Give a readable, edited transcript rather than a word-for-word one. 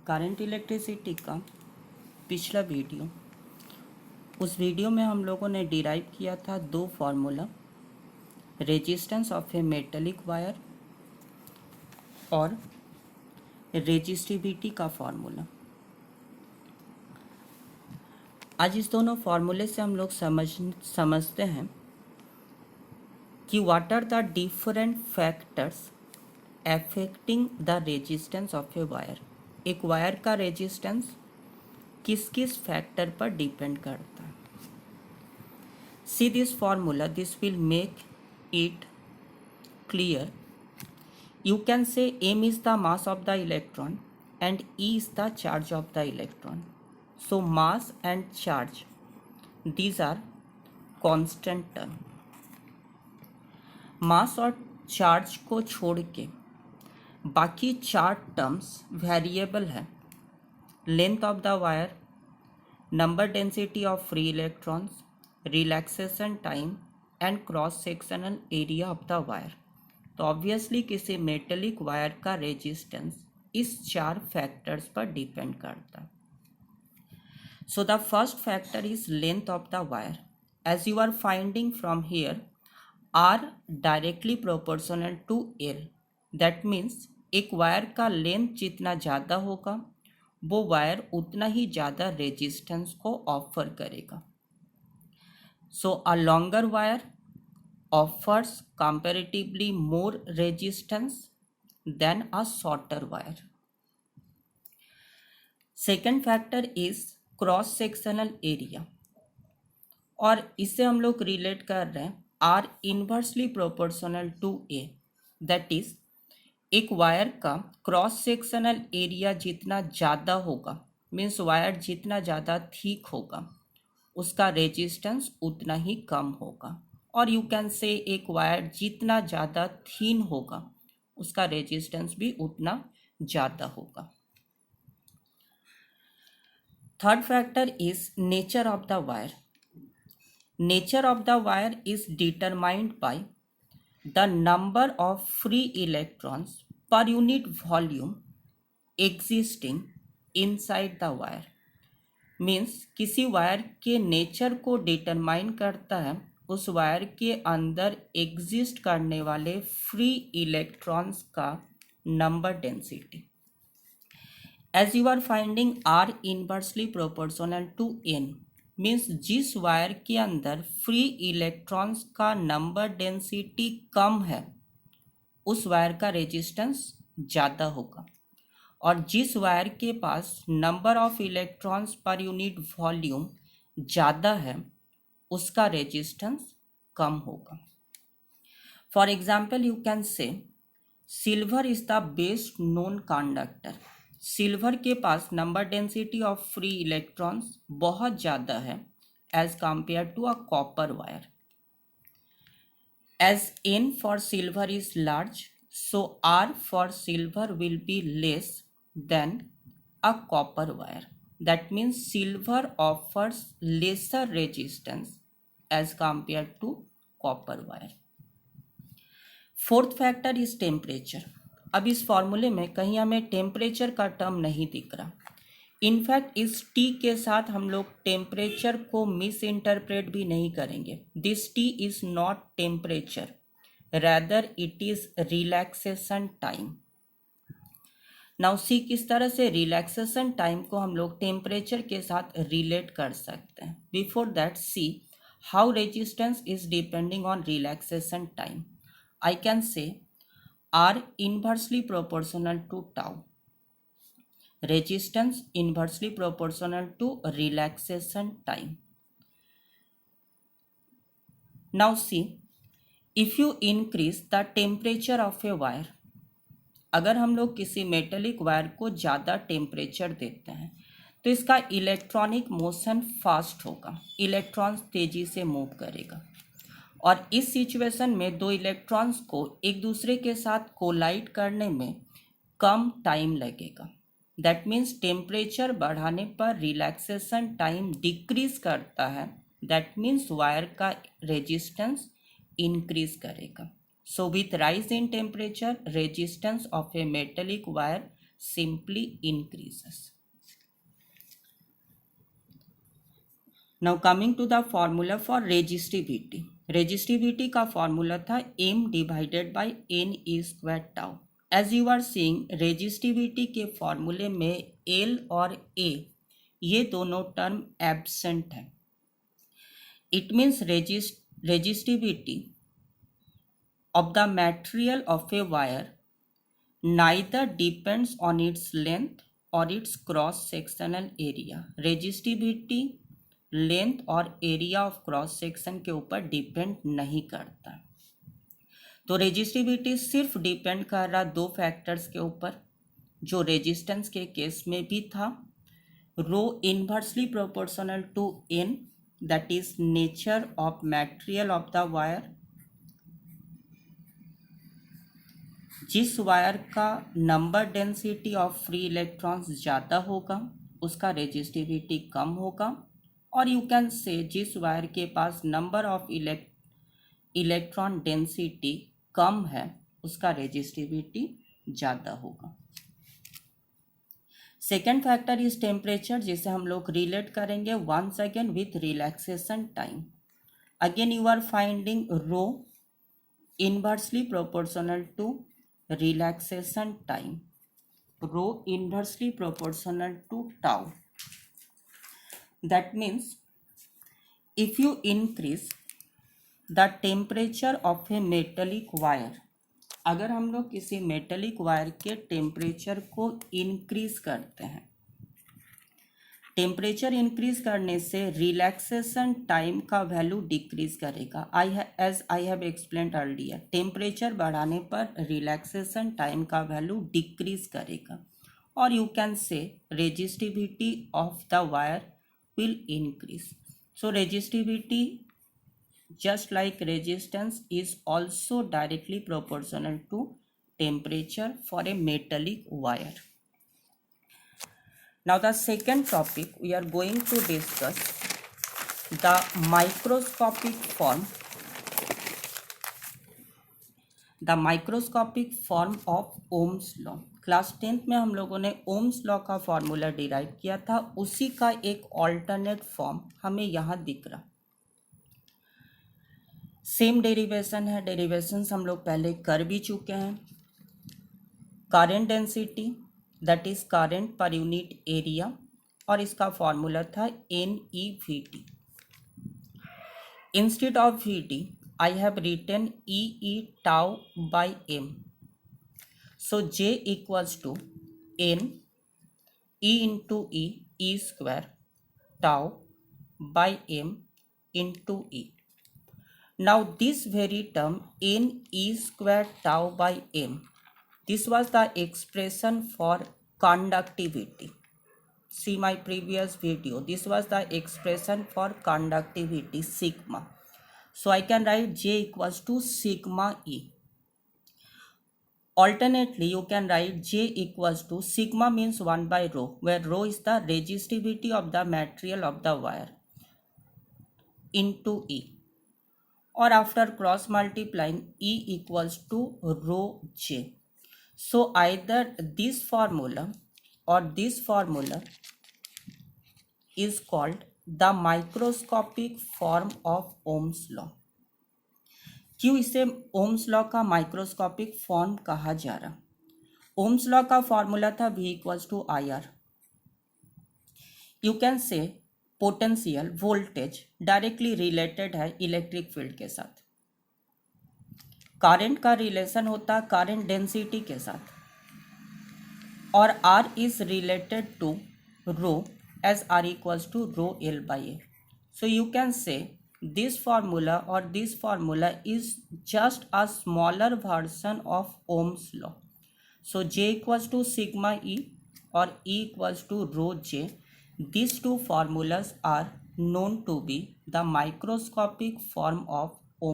Current electricity का पिछला video, उस वीडियो में हम लोगों ने डिराइव किया था दो formula, resistance of A metallic wire और रेजिस्टिविटी का फार्मूला। आज इस दोनों फार्मूले से हम लोग समझते हैं कि what are the different factors affecting the resistance of a wire. एक वायर का रेजिस्टेंस किस किस फैक्टर पर डिपेंड करता है। See this formula, this will make it clear. You can say m is the mass of the electron and E is the charge of the electron. So mass and charge, these are constant term. Mass और charge को छोड़ के बाकी चार terms variable है। Length of the wire, number density of free electrons, relaxation time and cross sectional area of the wire. तो obviously किसी metallic wire का रेजिस्टेंस इस चार फैक्टर्स पर डिपेंड करता है। So the first factor is length of the wire. As you are finding from here, R directly proportional to L. That means एक wire का लेंथ जितना ज़्यादा होगा वो वायर उतना ही ज़्यादा रेजिस्टेंस को ऑफर करेगा। So a longer wire offers comparatively more resistance than a shorter wire. Second factor is cross sectional area, और इससे हम लोग रिलेट कर रहे हैं R inversely proportional to A। That is एक वायर का क्रॉस सेक्शनल एरिया जितना ज़्यादा होगा, मीन्स वायर जितना ज़्यादा थिक होगा, उसका रेजिस्टेंस उतना ही कम होगा। और यू कैन से एक वायर जितना ज़्यादा थीन होगा उसका रेजिस्टेंस भी उतना ज़्यादा होगा। Third factor is nature of the wire. Nature of the wire is determined by the number of free electrons per unit volume existing inside the wire. Means किसी वायर के नेचर को डिटरमाइन करता है उस वायर के अंदर exist करने वाले फ्री इलेक्ट्रॉन्स का number density. As you are finding R inversely proportional to N, means जिस वायर के अंदर फ्री इलेक्ट्रॉन्स का नंबर डेंसिटी कम है उस वायर का रेजिस्टेंस ज़्यादा होगा, और जिस वायर के पास number of electrons per unit volume ज़्यादा है उसका रेजिस्टेंस कम होगा। For example you can say silver is the best known conductor. Silver के पास number density of free electrons बहुत ज़्यादा है as compare to a copper wire. As N for silver is large, so R for silver will be less than a copper wire. That means silver offers lesser resistance as compared to copper wire. Fourth factor is temperature. अब इस फॉर्मूले में कहीं हमें temperature का term नहीं दिख रहा। इनफैक्ट इस T के साथ हम लोग टेम्परेचर को मिस इंटरप्रेट भी नहीं करेंगे। This T is not temperature, rather it is relaxation time. Now सी किस तरह से रिलैक्सेशन टाइम को हम लोग टेम्परेचर के साथ रिलेट कर सकते हैं। Before that see how resistance is depending on relaxation time. I can say R inversely proportional to tau, resistance inversely proportional to relaxation time. Now see if you increase the temperature of a wire, अगर हम लोग किसी metallic wire को ज़्यादा temperature देते हैं तो इसका इलेक्ट्रॉनिक मोशन फास्ट होगा, इलेक्ट्रॉन्स तेज़ी से मूव करेगा, और इस सिचुएशन में दो इलेक्ट्रॉन्स को एक दूसरे के साथ कोलाइड करने में कम टाइम लगेगा। दैट मीन्स टेम्परेचर बढ़ाने पर रिलैक्सेशन टाइम डिक्रीज करता है। दैट मीन्स वायर का रेजिस्टेंस इंक्रीज करेगा। So with rise in temperature, resistance of a metallic wire simply increases. Now coming to the formula for resistivity. Resistivity का formula था m divided by n e square tau. As you are seeing, resistivity के formula में L और A ये दोनों term absent है. It means resistivity of the material of a wire neither depends on its length or its cross sectional area. Resistivity length और area of cross section के ऊपर depend नहीं करता. तो रेजिस्टिविटी सिर्फ डिपेंड कर रहा दो फैक्टर्स के ऊपर, जो रेजिस्टेंस के केस में भी था, rho inversely proportional to n, that is nature of material of the wire. जिस वायर का number density of free electrons ज़्यादा होगा उसका रेजिस्टिविटी कम होगा, और यू कैन से जिस वायर के पास नंबर ऑफ इलेक्ट्रॉन डेंसिटी कम है उसका रेजिस्टिविटी ज़्यादा होगा. सेकेंड फैक्टर इज टेम्परेचर, जिसे हम लोग रिलेट करेंगे once again with relaxation time. Again you are finding rho inversely proportional to relaxation time, rho inversely proportional to tau. That means if you increase the temperature of a metallic wire, अगर हम लोग किसी metallic wire के temperature को increase करते हैं, temperature increase करने से रिलैक्सेशन टाइम का वैल्यू डिक्रीज करेगा. As I have explained earlier, temperature बढ़ाने पर रिलैक्सेशन टाइम का वैल्यू डिक्रीज करेगा, और you can say resistivity of the wire will increase. So resistivity, just like resistance, is also directly proportional to temperature for a metallic wire. Now the second topic we are going to discuss the microscopic form of Ohm's law. Class 10th में हम लोगों ने ohms law का formula derive किया था, उसी का एक ऑल्टरनेट फॉर्म हमें यहाँ दिख रहा. सेम डेरिवेशन है, डेरिवेशंस हम लोग पहले कर भी चुके हैं. Current density, that is current per unit area, और इसका फॉर्मूला था NEVT. Instead of VT I have written E tau by m. So J equals to N E into E square tau by m into E. Now this very term N E square tau by m, this was the expression for conductivity. See my previous video, this was the expression for conductivity sigma. So I can write J equals to sigma E. Alternately, you can write J equals to sigma means 1 by rho, where rho is the resistivity of the material of the wire, into E. Or after cross multiplying, E equals to rho J. So either this formula or this formula is called the microscopic form of Ohm's law. क्यों इसे Ohm's law का microscopic form कहा जा रहा? Ohm's law का formula था V equals to IR. You can say potential voltage directly related है electric field के साथ. करंट का रिलेशन होता है करंट डेंसिटी के साथ, और R is related to rho as R equals to rho L by A. So you can say this formula or this formula is just a smaller version of Ohm's law. So J equals to sigma E or E equals to rho J. These two formulas are known to be the microscopic form of